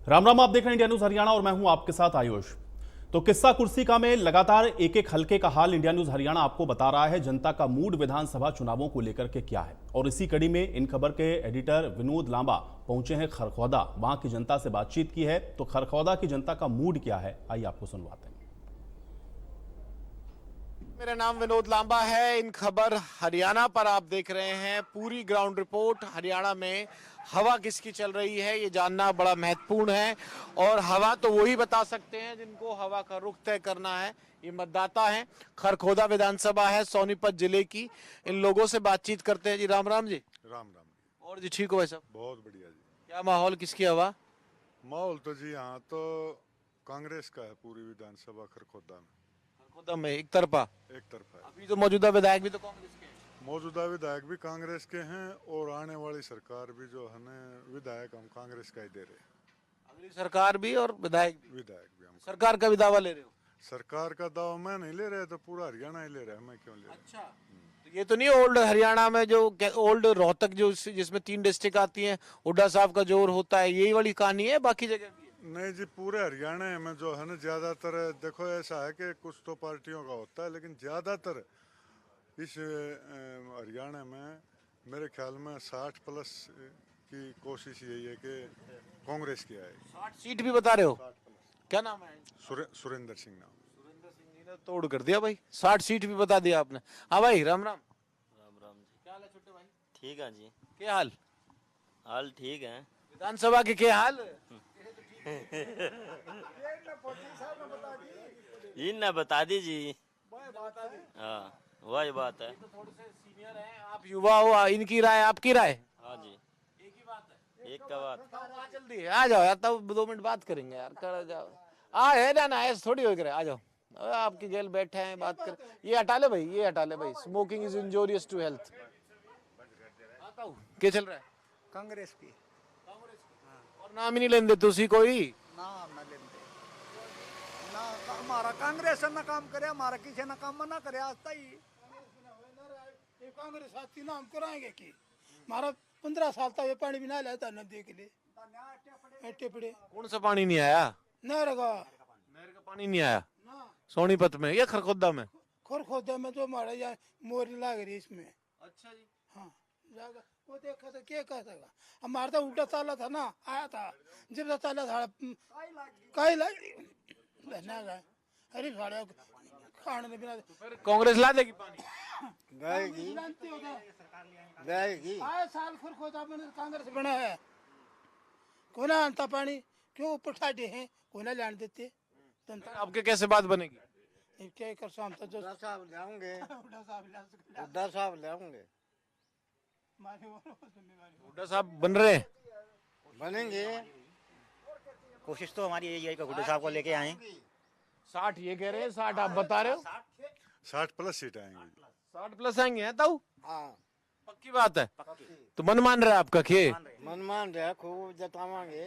राम राम, आप देख रहे हैं इंडिया न्यूज हरियाणा और मैं हूं आपके साथ आयुष। तो किस्सा कुर्सी का में लगातार एक एक हलके का हाल इंडिया न्यूज हरियाणा आपको बता रहा है। जनता का मूड विधानसभा चुनावों को लेकर के क्या है, और इसी कड़ी में इन खबर के एडिटर विनोद लांबा पहुंचे हैं खरखौदा। वहां की जनता से बातचीत की है, तो खरखौदा की जनता का मूड क्या है, आइए आपको सुनवाते हैं। मेरा नाम विनोद लांबा है। इन खबर हरियाणा पर आप देख रहे हैं पूरी ग्राउंड रिपोर्ट। हरियाणा में हवा किसकी चल रही है ये जानना बड़ा महत्वपूर्ण है, और हवा तो वही बता सकते हैं जिनको हवा का रुख तय करना है। ये मतदाता हैं। खरखौदा विधानसभा है सोनीपत जिले की। इन लोगों से बातचीत करते हैं। जी राम राम जी। राम राम। और जी ठीक हो भाई साहब? बहुत बढ़िया जी। क्या माहौल, किसकी हवा? माहौल तो जी यहाँ तो कांग्रेस का है पूरी विधानसभा खरखौदा में। खरखौदा में एक तरफा? एक तरफा है। अभी तो मौजूदा विधायक भी तो कांग्रेस के हैं। मौजूदा विधायक भी कांग्रेस के हैं और आने वाली सरकार भी जो है ना विधायक हम कांग्रेस का ही दे रहे हैं। अगली सरकार भी और विधायक भी? विधायक भी हम। सरकार का भी दावा ले रहे हो? सरकार का दावा मैं नहीं ले रहे, तो पूरा हरियाणा ही ले रहा है, मैं क्यों ले रहा हूं? अच्छा, तो ये तो नहीं ओल्ड हरियाणा में जो ओल्ड रोहतक जो जिसमें 3 डिस्ट्रिक्ट आती हैं, हुड्डा साहब का जोर होता है, यही वाली कहानी है बाकी जगह भी है? नहीं जी, पूरे हरियाणा में जो है ना ज्यादातर देखो ऐसा है कि कुछ तो पार्टियों का होता है, लेकिन ज्यादातर इस हरियाणा में मेरे ख्याल में 60 प्लस की कोशिश यही है कि कांग्रेस की आए। 60 सीट भी बता रहे हो? क्या नाम है? सुरेंद्र सिंह नाम। सुरेंद्र सिंह जी ने तोड़ कर दिया भाई, 60 सीट भी बता दिया आपने। हाँ भाई राम राम। राम राम जी। क्या हाल है छोटे भाई? ठीक है जी। क्या हाल? हाल ठीक है। विधानसभा के क्या हाल? इन बता दीजिए। हाँ वही बात है। तो थोड़े से सीनियर हैं, आप युवा हो, इनकी राय आपकी राय? हाँ जी, एक ही बात है। एक का बात। आ जल्दी आ जाओ यार, तब 2 मिनट बात करेंगे यार, कर जाओ। है ना, ऐसे थोड़ी हो करे, आ जाओ। आपकी जेल बैठे हैं, बात कर। ये हटा ले भाई, ये हटा ले भाई। Smoking is injurious to health. आता हूँ, क्या चल रहा है? कांग्रेस की और नाम ही नहीं लेंदे तुसी कोई? नाम न लेते ना, हमारा कांग्रेस ना काम करे, हमारा किसी ना काम ना करे आज तक। ये कांग्रेस साथी नाम कराएंगे कि हमारा 15 साल तक ये पानी भी ना लाता नदी के लिए। एटे पड़े कौन सा पानी नहीं आया? नहर का नहर का पानी नहीं आया ना, सोनीपत में या खरखोदा में? खोरखोदा में तो हमारा यहाँ मोर लग रही इसमें। अच्छा जी। हाँ जाकर वो देखा था, क्या कह सका। हमारा तो उल्टा ताला था ना, आया था जब ताला था कई लग अरे साढ़े खाने बिना फिर कांग्रेस ला देगी पानी? आए साल खोरखोदा में कांग्रेस बना है। कोई ना आनता पानी, क्यों ऊपर ठाटे हैं, कोई ना लाने देते। आपके कैसे बात बनेगी? क्या कर शाम तक जो साहब लाऊंगे, बुढ़ा साहब इलाज हुड्डा साहब लाऊंगे, हुड्डा साहब बन रहे हैं? बनेंगे। कोशिश तो हमारी यही है कि हुड्डा साहब को लेके आए। 60 ये कह रहे हैं, 60 आप बता रहे हो? 60 प्लस सीट आएंगी। 60 प्लस आएंगे हैं ताऊ? हाँ पक्की बात है। तो मन मान रहा है आपका खे? मन मान रहा, खूब जतावांगे।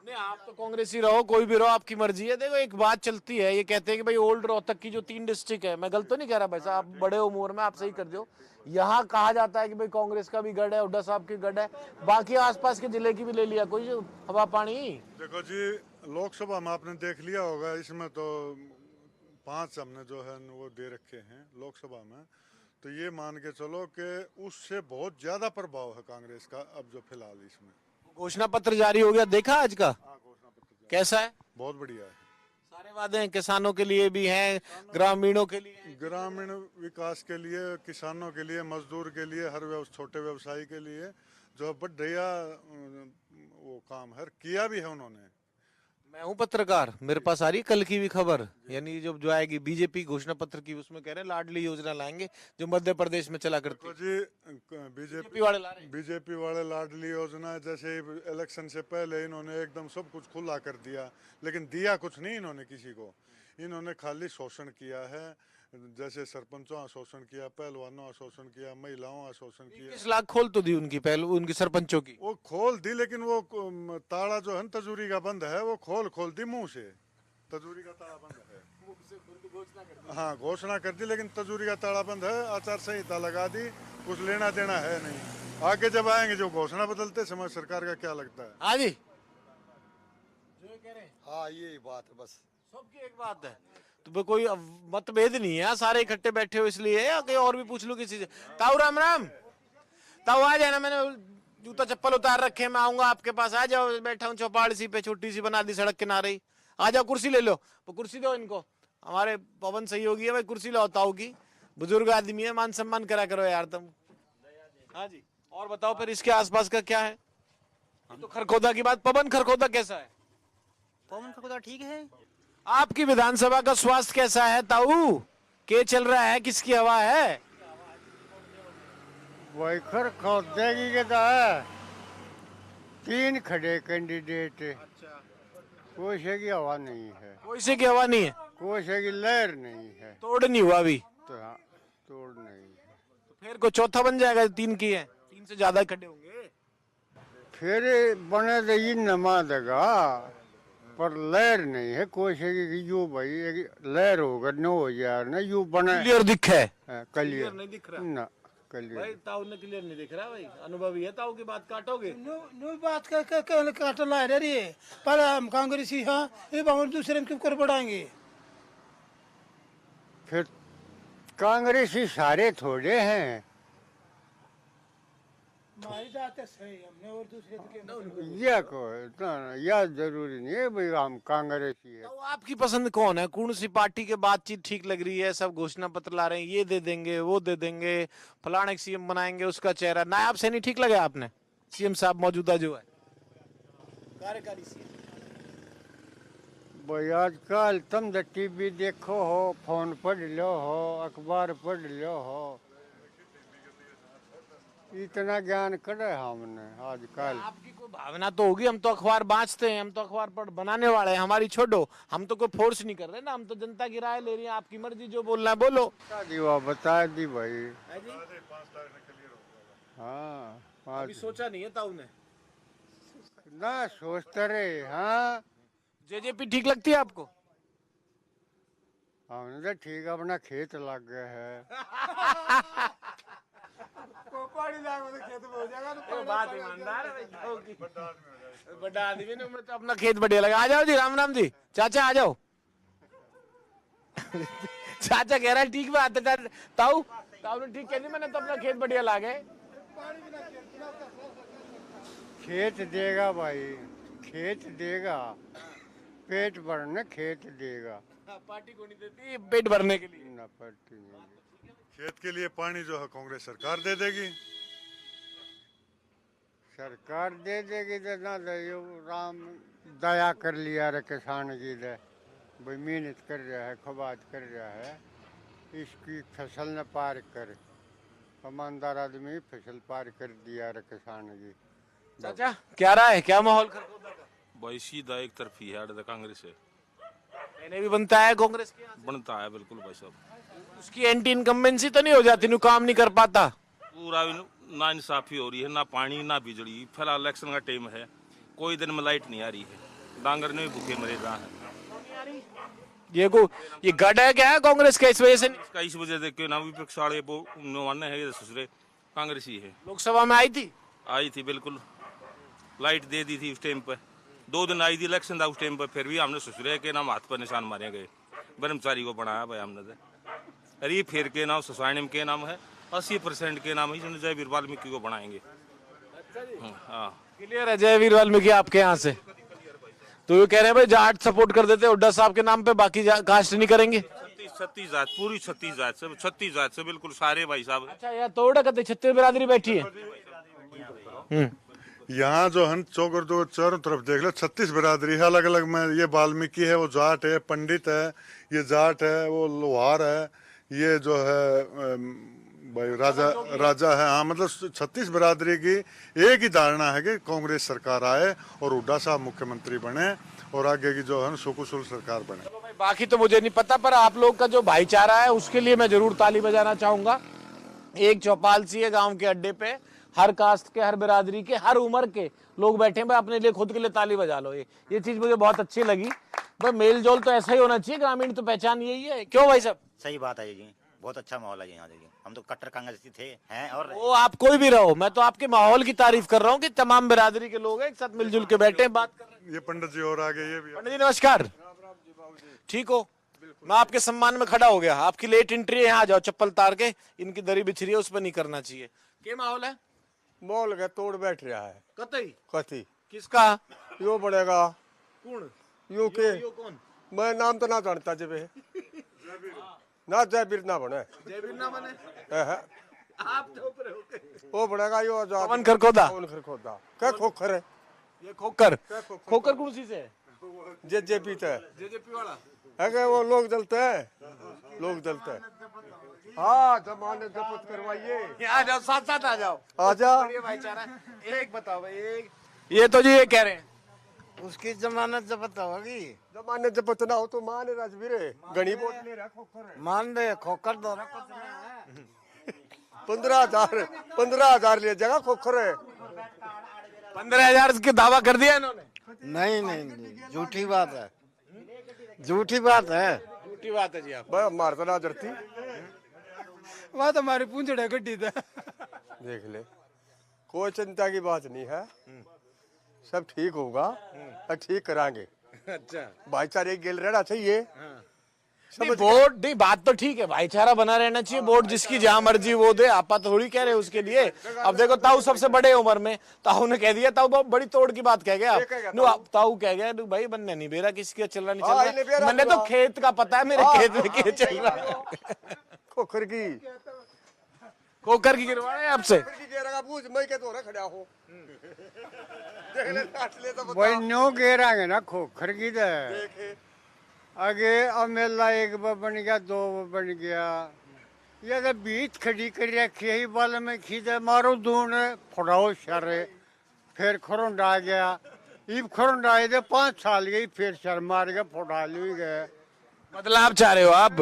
नहीं, आप तो कांग्रेसी रहो, कोई भी रहो, आपकी मर्जी है। देखो एक बात चलती है, ये कहते हैं कि भाई ओल्ड रोहतक की जो 3 डिस्ट्रिक्ट है, मैं गलत तो नहीं कह रहा भाई साहब, आप बड़े उम्र में, आप सही कर दो। यहाँ कहा जाता है कि भाई कांग्रेस का भी गढ़ है, हुड्डा साहब की गढ़ है, बाकी आसपास के जिले की भी ले लिया कोई हवा पानी। देखो जी, लोकसभा में आपने देख लिया होगा, इसमें तो 5 हमने जो है वो दे रखे हैं लोकसभा में। तो ये मान के चलो कि उससे बहुत ज्यादा प्रभाव है कांग्रेस का अब जो फिलहाल इसमें। घोषणा पत्र जारी हो गया, देखा आज का? घोषणा पत्र कैसा है? बहुत बढ़िया है। सारे वादे हैं, किसानों के लिए भी हैं, ग्रामीणों के लिए हैं। ग्रामीण विकास के लिए, किसानों के लिए, मजदूर के लिए, हर छोटे व्यवसायी के लिए जो बढ़िया वो काम है किया भी है उन्होंने। मैं हूँ पत्रकार, मेरे पास आ रही कल की भी खबर, यानी जो आएगी बीजेपी घोषणा पत्र की, उसमें कह रहे हैं लाडली योजना लाएंगे जो मध्य प्रदेश में चला करती है। जी बीजेपी वाले ला रहे हैं। बीजेपी वाले लाडली योजना जैसे इलेक्शन से पहले इन्होंने एकदम सब कुछ खुला कर दिया, लेकिन दिया कुछ नहीं इन्होंने किसी को। इन्होंने खाली शोषण किया है, जैसे सरपंचों का शोषण किया, पहलवानों का शोषण किया, महिलाओं का शोषण किया। 20 लाख खोल तो दी उनकी पहले, उनकी सरपंचों की। वो खोल दी, लेकिन वो ताला जो है न तजूरी का बंद है, वो खोल दी मुंह से। तजूरी का ताला बंद है। हाँ घोषणा कर दी, लेकिन तजूरी का ताला बंद है। आचार संहिता लगा दी, कुछ लेना देना है नहीं। आगे जब आएंगे जो घोषणा बदलते समय सरकार का क्या लगता है। हाँ जी हाँ यही बात है बस। सबकी एक बात है, तो भाई कोई मतभेद नहीं है, सारे इकट्ठे बैठे हो इसलिए, या कहीं और भी पूछ लो किसी से। ताऊ राम राम, ताऊ आ जाना, मैंने जूता चप्पल उतार रखे, मैं आऊंगा आपके पास, आ जाओ, बैठा हूँ चौपाल सी पे, छोटी सी बना दी सड़क किनारे ही, आ जाओ कुर्सी ले लो, वो कुर्सी दो इनको, हमारे पवन सहयोगी है भाई, कुर्सी लो ताऊ की, बुजुर्ग आदमी है, मान सम्मान करा करो यार तुम। हाँ जी, और बताओ फिर इसके आसपास का क्या है? ये तो खरखोदा की बात, पवन खरखोदा कैसा है? पवन खरखोदा ठीक है। आपकी विधानसभा का स्वास्थ्य कैसा है ताऊ? के चल रहा है, किसकी हवा है? वही खरखोदगी के तो है, 3 खड़े कैंडिडेट, कोई से की हवा नहीं है, कोई से की हवा नहीं है, कोई से की लहर नहीं है, तोड़ नहीं हुआ अभी, तो हाँ, तोड़ नहीं है। तो फिर कोई चौथा बन जाएगा, 3 की है, 3 से ज्यादा खड़े होंगे। फिर बने तो ये नमा देगा, पर लहर नहीं है कोई से की, यू भाई एक लहर होगा न हो यार ना, यू बने क्लियर दिख है? क्लियर नहीं दिख रहा ना, क्लियर भाई, ताऊ ने क्लियर नहीं दिख रहा भाई, अनुभवी है ताऊ की बात काटोगे? नो बात का काटल ला रही है, पर हम कांग्रेसी हाँ ये बावन दूसरे में क्यों कर बढ़ाएंगे? फिर कांग्रेसी सारे थोड़े हैं, हमारी बात है सही, हमने और दूसरे तो क्या या कोई या जरूरी नहीं है भाई हम कांग्रेसी है। तो आपकी पसंद कौन है? कौन सी पार्टी के बातचीत ठीक लग रही है? सब घोषणा पत्र ला रहे हैं, ये दे देंगे, वो दे देंगे, फलाने सीएम बनाएंगे, उसका चेहरा नायब से नहीं ठीक लगा आपने? सीएम साहब मौजूदा जो है कार्यकारी सीएम, भाई आजकल तुम तो टीवी देखो हो, फोन पढ़ लो हो, अखबार पढ़ लो हो, इतना ज्ञान करे हमने आजकल। आपकी कोई भावना तो होगी, हम तो अखबार बांचते हैं, हम तो अखबार पढ़ बनाने वाले हैं, हमारी छोड़ो, हम तो कोई फोर्स नहीं कर रहे ना, हम तो जनता की राय ले रही है, आपकी मर्जी, जो बोलना है बोलो। बता दी भाई, हाँ अभी सोचा नहीं है ताऊ ने? ना सोचते रहे, हाँ जेजेपी ठीक लगती है आपको? हमने तो ठीक अपना खेत लग गए है। बात ईमानदार है भाई, बड़ा आदमी ने तो अपना खेत बढ़िया लगा। आ जाओ जी, राम राम जी, चाचा आ जाओ। चाचा कह रहा है ठीक बात है, ताऊ ताऊ ने ठीक कह दी, मैंने तो अपना खेत बढ़िया ला गए। खेत देगा भाई, खेत देगा, पेट भरने खेत देगा, पार्टी को नहीं देती पेट भरने के लिए। ना पार्टी नहीं देती। खेत के लिए पानी जो है कांग्रेस सरकार दे देगी, सरकार दे देगी तो ना दे, राम दया कर लिया रे किसान की दे, भाई मेहनत कर रहा है, खबात कर रहा है, इसकी फसल न पार कर, ईमानदार आदमी फसल पार कर दिया रे किसान की। चाचा क्या रहा है, क्या माहौल खरखोदा का? भाई सीधा एक तरफी है, कांग्रेस है, मैंने भी बनता है कांग्रेस के यहाँ से? बनता है बिल्कुल भाई साहब, उसकी एंटी इनकम्बेंसी तो नहीं हो जाती, नु काम नहीं कर पाता? पूरा ना इंसाफी हो रही है, ना पानी ना बिजली, फिलहाल इलेक्शन का टाइम है, कोई दिन में लाइट नहीं आ रही है, डांगर ने भी भूखे मरे रहा है। ये गढ़ है क्या है कांग्रेस का, इस वजह से नहीं? इसका इस वजह से क्यों ना विपक्ष वाले वो मानने है दूसरे कांग्रेस ही है। लोकसभा में आई थी बिल्कुल, लाइट दे दी थी उस टाइम पर, 2 दिन आई थी इलेक्शन था उस टाइम पर, फिर भी हमने ससुरे के नाम हाथ पर निशान मारे गए, ब्रह्मचारी को बनाया भाई हमने तो। अरे फिर के नाम सोसाइटी के नाम है, 80% के नाम है जयवीर वाल्मीकि को बनाएंगे। हाँ क्लियर है, जयवीर वाल्मीकि आपके यहाँ से तो ये कह रहे हैं भाई जाट सपोर्ट कर देते हुड्डा साहब के नाम पे, बाकी कास्ट नहीं करेंगे। 36 जात, पूरी 36 जात से, 36 जात से बिल्कुल सारे भाई साहब। अच्छा यार तोड़ा कहते 36 बिरादरी बैठी है। यहाँ जो है चौगर दो चारों तरफ देख लो 36 बिरादरी है अलग अलग में, ये वाल्मीकि है, वो जाट है, पंडित है, ये जाट है, वो लोहार है, ये जो है भाई राजा है, हाँ मतलब 36 बिरादरी की एक ही धारणा है कि कांग्रेस सरकार आए और हुड्डा साहब मुख्यमंत्री बने और आगे की जो है सुकुशल सरकार बने। बाकी तो मुझे नहीं पता, पर आप लोग का जो भाईचारा है उसके लिए मैं जरूर ताली बजाना चाहूंगा। एक चौपाल सी है गांव के अड्डे पे, हर कास्ट के, हर बिरादरी के, हर उम्र के लोग बैठे हैं भाई, अपने लिए खुद के लिए ताली बजा लो। ये चीज मुझे बहुत अच्छी लगी भाई, मेल जोल तो ऐसा ही होना चाहिए, ग्रामीण तो पहचान यही है, क्यों भाई साहब? सही बात है जी, बहुत अच्छा माहौल है यहाँ देखिए, हम तो कट्टर कांग्रेसी थे हैं। और वो आप कोई भी रहो, मैं तो आपके माहौल की तारीफ कर रहा हूँ कि तमाम बिरादरी के लोग हैं, एक साथ मिलजुल के बैठे हैं, बात कर रहे हैं। ये पंडित जी और आगे ये भी। पंडित जी नमस्कार, ठीक हो? मैं आपके सम्मान में खड़ा हो गया, आपकी लेट एंट्री है, आ जाओ चप्पल तार के, इनकी दरी बिछ रही है उस पर नहीं करना चाहिए। क्या माहौल है? मोल के तोड़ बैठ रहा है कतई कथी किसका? यो बढ़ेगा कौन? यू के यो कौन? मैं नाम तो ना जानता जब ना जयवीर ना बने जयवीर ना बने, है। आप तो ऊपर हो के। वो बढ़ेगा यो आजाद पवन खरखोदा। पवन खरखोदा क्या खोखर है ये खोकर, खोकर कौन सी से है? जेजेपी है जेजेपी वाला कि वो लोग जलते हैं, लोग जलते हैं। हाँ जमाने जब्त करवाइए, आ जाओ, साथ साथ आ जाओ, आजा। बढ़िया भाईचारा। एक बताओ भाई, एक ये तो जी ये कह रहे हैं उसकी जमानत जब्त होगी। जमाने जब्त ना हो तो मान राजवीर गणी बोल ले रहा खोखर है। मान दे खोकर दो 15,000 ले जगह खोखर है। 15,000 की दावा कर दिया इन्होंने। नहीं नहीं नहीं, झूठी बात है, झूठी बात है। झूठी बात है जी। आप भाई मार तो ना जरती वह तो हमारी पूंछड़े गड्डी था। देख ले, कोई चिंता की बात नहीं है, सब ठीक होगा और ठीक कराएंगे। अच्छा, भाईचारे गिल रहना चाहिए। नहीं, वोट नहीं, बात तो ठीक है, भाईचारा बना रहना चाहिए, वोट जिसकी जहां मर्जी वो दे, आपा थोड़ी कह रहे उसके लिए। अब देखो ताऊ सबसे बड़े उम्र में, ताऊ ने कह दिया, ताऊ बहुत बड़ी तोड़ की बात कह गया। ताऊ कह गया भाई बनने नहीं बेरा किसी का चल रहा नहीं चल रहा, मैंने तो खेत का पता है, मेरे खेत में क्या चल रहा है। खोखर की खोकर की गिरवा रहे हैं आपसे। मैं के तो खड़ा हो वही न्यू गेरांगे ना खोखर की दे। आगे अब मेला एक बन गया, दो बन गया, ये तो बीच खड़ी कर रखी है बाल में खींचे मारो दून फड़ाओ शरे, फिर खरोंडा आ गया, इब खरोंडा आए थे 5 साल गई, फिर शर मार गया फड़ा ली गए। बदलाव चाह रहे हो आप?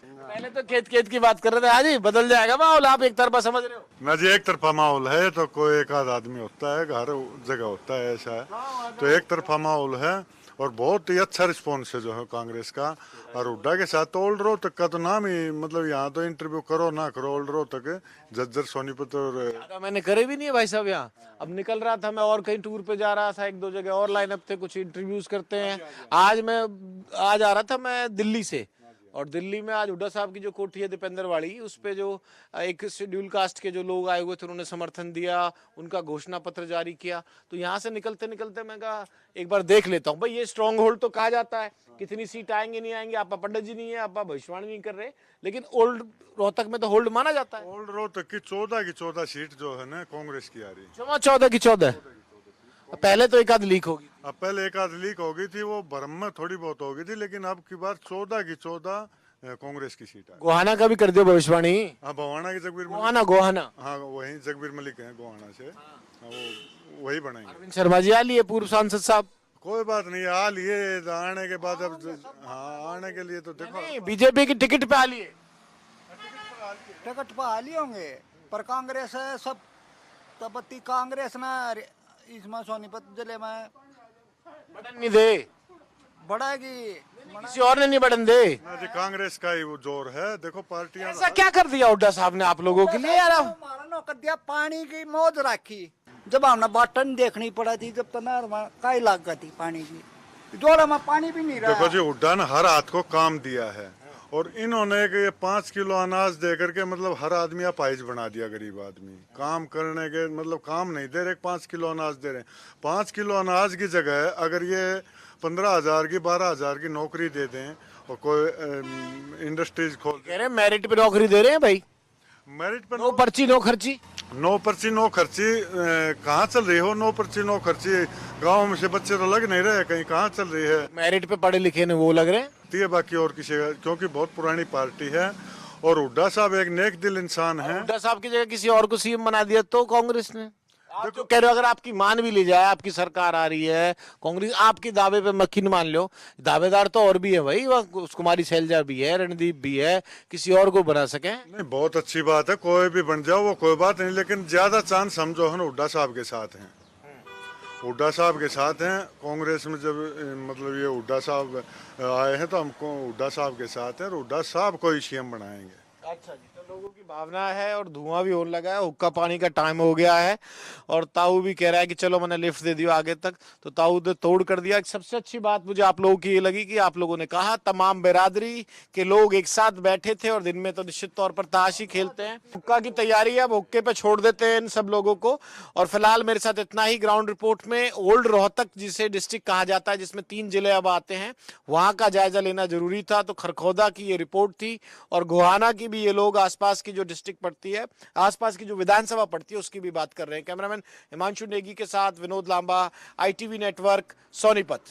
पहले तो खेत की बात कर रहे थे, आज ही बदल जाएगा माहौल, आप एक तरफा समझ रहे हो? ना जी एक तरफा माहौल है, तो कोई एक आध आदमी होता है, हर जगह होता है ऐसा है, तो एक तरफा माहौल है और बहुत ही अच्छा रिस्पॉन्स है जो है कांग्रेस का। और हुड्डा के साथ तो ओल्ड रोहतक का तो नाम ही, मतलब यहाँ तो इंटरव्यू करो ना करो, ओल्ड रोहतक जज्जर सोनीपत और मैंने करे भी नहीं है भाई साहब यहाँ। अब निकल रहा था मैं और कहीं टूर पे जा रहा था, 1-2 जगह और लाइन अप थे, कुछ इंटरव्यूज करते हैं। आज आ रहा था मैं दिल्ली से, और दिल्ली में आज हुड्डा साहब की जो कोठी है दीपेंद्र वाड़ी, उस पे जो एक शेड्यूल कास्ट के जो लोग आए हुए थे उन्होंने समर्थन दिया, उनका घोषणा पत्र जारी किया। तो यहाँ से निकलते निकलते मैं कहा एक बार देख लेता हूँ भाई, ये स्ट्रॉन्ग होल्ड तो कहा जाता है, कितनी सीट आएंगे नहीं आएंगे, आपा पंडित जी नहीं है, आपा भविष्यवाणी नहीं कर रहे, लेकिन ओल्ड रोहतक में तो होल्ड माना जाता है। ओल्ड रोहतक की 14 सीट जो है ना कांग्रेस की आ रही है। 14 की 14, पहले तो एक आध लीक होगी। अब पहले एक आध लीक हो गई थी, वो भरम में थोड़ी बहुत हो गई थी, लेकिन अब की बार 14 की 14 कांग्रेस की सीट है। गोहाना का भी कर दियो भविष्यवाणी। हाँ भवाना की जगबीर गोहाना, हाँ वही जगबीर मलिक है गोहाना से, वो वही बनाएंगे। अरविंद शर्मा जी आ लिए, पूर्व सांसद साहब। कोई बात नहीं, आ लिए आने के बाद अब हाँ आने के लिए तो देखो बीजेपी की टिकट पे आ लिए, टिकट पर हाली होंगे, पर कांग्रेस है सब तबती कांग्रेस ना इसमें सोनीपत जिले में बटन नहीं दे, बढ़ेगी। किसी और ने नहीं बटन दे। ना जी कांग्रेस का ही वो जोर है, देखो पार्टियां ऐसा क्या कर दिया हुड्डा साहब ने आप लोगों के लिए यार? हमारा नौकर दिया, पानी की मौज रखी, जब हमने बटन देखनी पड़ा थी, जब तक काई लाग गई थी पानी की, जोड़ा में पानी भी नहीं रहा। देखो जी हुड्डा ने हर हाथ को काम दिया है, और इन्होंने कि 5 किलो अनाज दे करके मतलब हर आदमी अपाहिज बना दिया, गरीब आदमी काम करने के मतलब काम नहीं दे रहे, 5 किलो अनाज दे रहे। 5 किलो अनाज की जगह अगर ये 15,000 की 12,000 की नौकरी दे दें और कोई इंडस्ट्रीज खोल कह रहे मेरिट पे नौकरी दे रहे हैं भाई, मेरिट पर नो पर्ची नो खर्ची। नो पर्ची नो खर्ची कहाँ चल रही हो? नो पर्ची नो खर्ची गाँव में से बच्चे तो लग नहीं रहे कहीं, कहाँ चल रही है? मेरिट पे पढ़े लिखे ने वो लग रहे हैं, बाकी और किसी का, क्योंकि बहुत पुरानी पार्टी है और हुड्डा साहब एक नेक दिल इंसान है। हुड्डा साहब की जगह किसी और को सीएम बना दिया तो कांग्रेस ने। आप जो कह रहे हो अगर आपकी मान भी ली जाए, आपकी सरकार आ रही है, कांग्रेस आपके दावे पे मक्खी मान लो, दावेदार तो और भी है भाई, कुमारी शैलजा भी है, रणदीप भी है, किसी और को बना सके। नहीं बहुत अच्छी बात है, कोई भी बन जाओ वो कोई बात नहीं, लेकिन ज्यादा चांस समझो है ना हुड्डा साहब के साथ हैं, हुड्डा साहब के साथ हैं। कांग्रेस में जब मतलब ये हुड्डा साहब आए हैं तो हमको हुड्डा साहब के साथ हैं, हुड्डा साहब को ही सीएम बनाएंगे। अच्छा जी। लोगों की भावना है और धुआं भी होने लगा है, हुक्का पानी का टाइम हो गया है और ताऊ भी कह रहा है कि चलो मैंने लिफ्ट दे दिया आगे तक, तो ताऊ ने तोड़ कर दिया। सबसे अच्छी बात मुझे आप लोगों की ये लगी कि आप लोगों ने कहा तमाम बिरादरी के लोग एक साथ बैठे थे और दिन में तो निश्चित तौर पर ताश ही खेलते हैं। हुक्का की तैयारी है, अब हुक्के पे छोड़ देते हैं इन सब लोगों को। और फिलहाल मेरे साथ इतना ही ग्राउंड रिपोर्ट में। ओल्ड रोहतक जिसे डिस्ट्रिक्ट कहा जाता है, जिसमें 3 जिले अब आते हैं, वहां का जायजा लेना जरूरी था, तो खरखौदा की ये रिपोर्ट थी और गोहाना की भी ये लोग आसपास की जो डिस्ट्रिक्ट पड़ती है, आसपास की जो विधानसभा पड़ती है उसकी भी बात कर रहे हैं। कैमरामैन हिमांशु नेगी के साथ विनोद लांबा, ITV नेटवर्क, सोनीपत।